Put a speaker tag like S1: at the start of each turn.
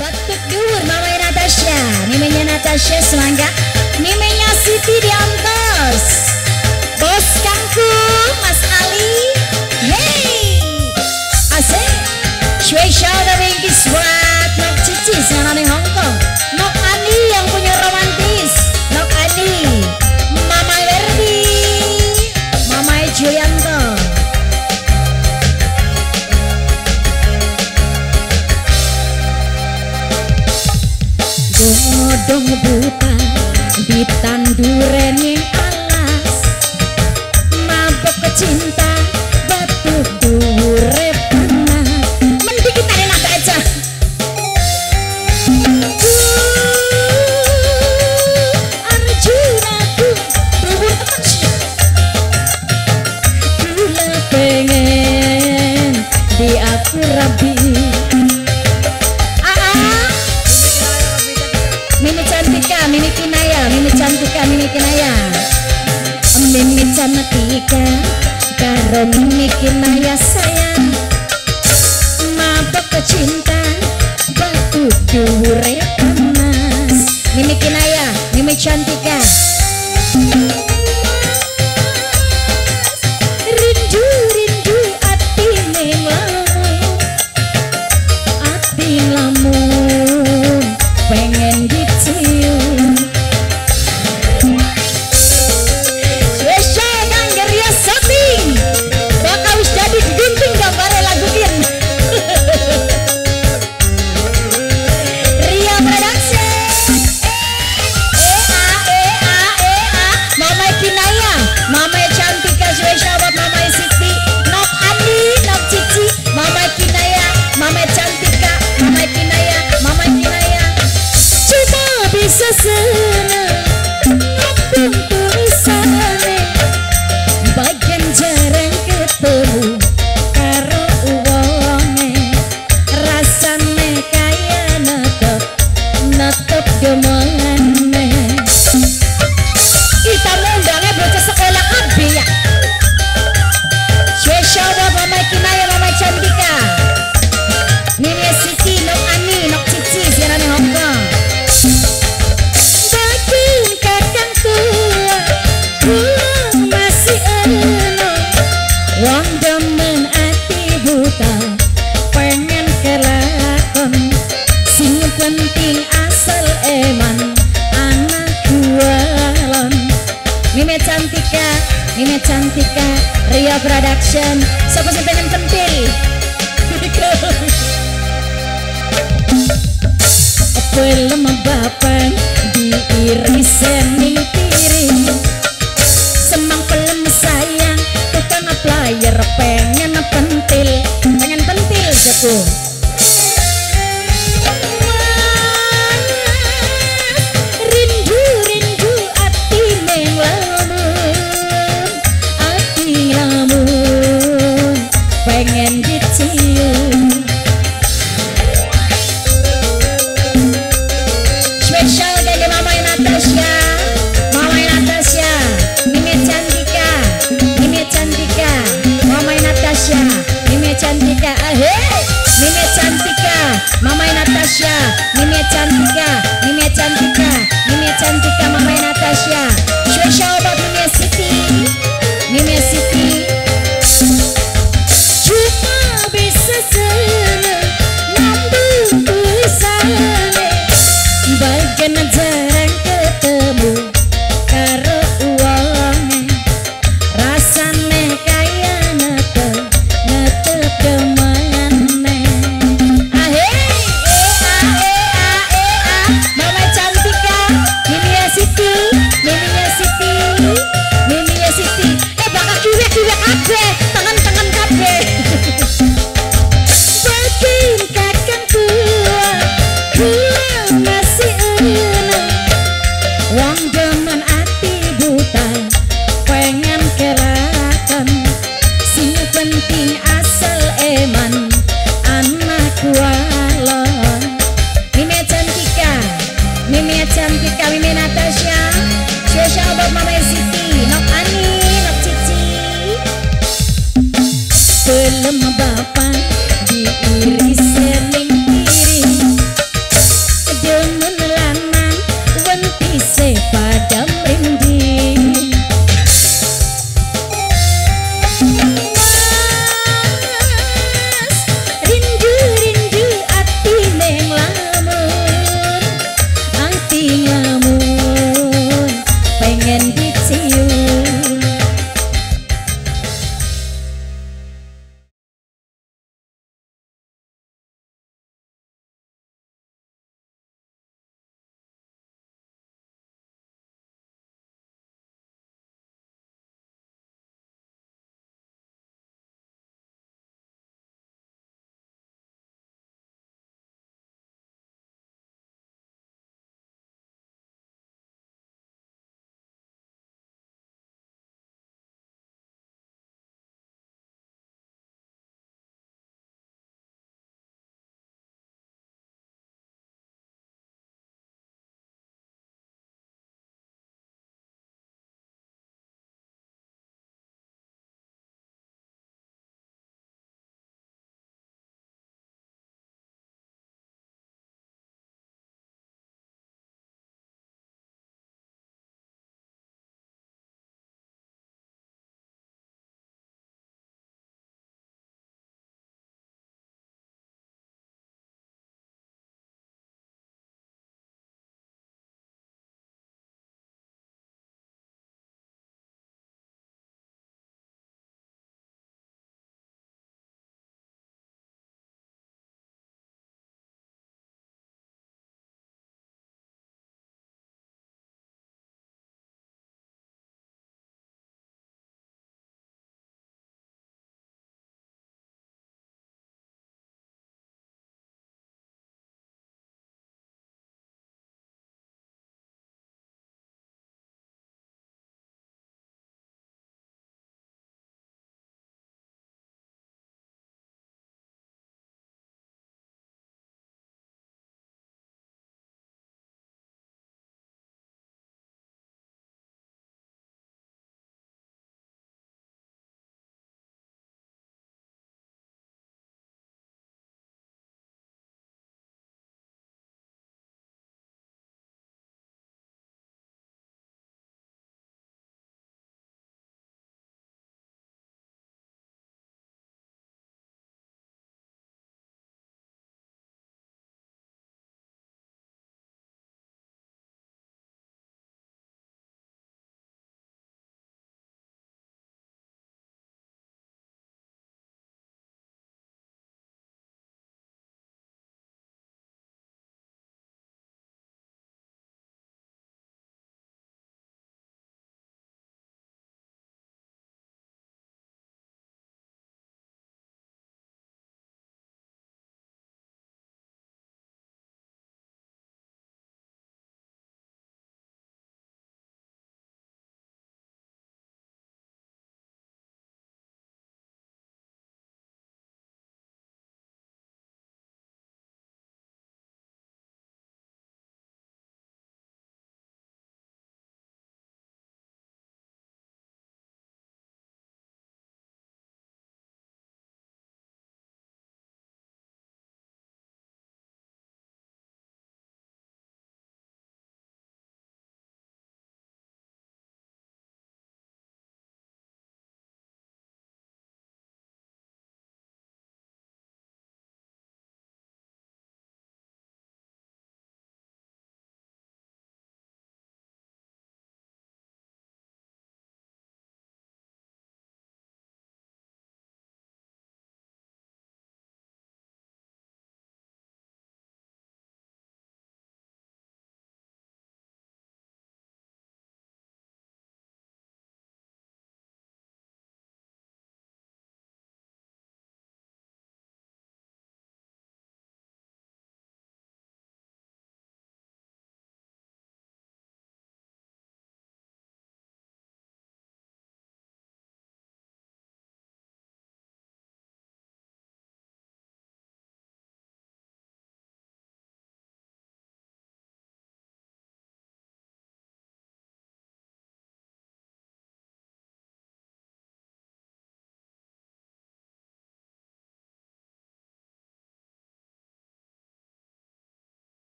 S1: Batuk dhuwur Mama Natasha, nimenya Natasha semangga, nimenya Siti Diantos, bos kangku Mas Ali, hey, asik, spesial dari Inggris buat Nok Cici sana di Hong Kong, Nok Ani yang punya romantis, Nok Ani, Mama Verdi, Mama Julianto. Godong buta di tanduran yang alas, mabok kecinta batu dure panas. Mending kita enak aja. Arjuna ku dhuwur temen sih. Kula pengen diatur rabi. Mimi Cantika, Mimi Kinaya, Mimi Cantika, Mimi Kinaya, Mimi Cantika, karo Mimi Kinaya sayang, mabok kecinta, batu dhuwure panas. Mimi Kinaya, Mimi Cantika. Rindu rindu ati ning lamun, ati lamun pengen dicium. Spesial kangge Ria Soting, bakal wis jadi gunting gambare lagu kian. Ria Production. Mama Kinaya, Mama Cantika, spesial buat Mama Siti, Nok Andi, Nok Cici, Mama Kinaya, Mama Cantika, Mama Kinaya, Mama Kinaya. Cuma bisa senang ngapung tulisane, bagian jarang ketemu karo uwonge, rasane kaya netep demene. Kita ngundangnya bocah sekolah AB ya. Spesial buat Mama Kinaya, Mama Cantika, Nini Siti, Nok Ani, Nok Cici, siaran Hong Kong. Batin kakang tua, pulang masih enom, wong demen ati buta, pengen kelakon, sing penting asal eman, anak jualan. Mimi Cantika, Mimi Cantika, Ria Production, siapa sih pengen pentil? Pelem bapan diirisan ning piring, semang pelem sayang tukang player pengen pentil jatuh. Rindu rindu ati ning lamun pengen dicium. Spesial dari Mama Natasha, Mama Natasha, Mimi Cantika, Mimi Cantika, Mama Natasha, Mimi Cantika, Mimi Cantika, Mama Natasha, Mimi Cantika.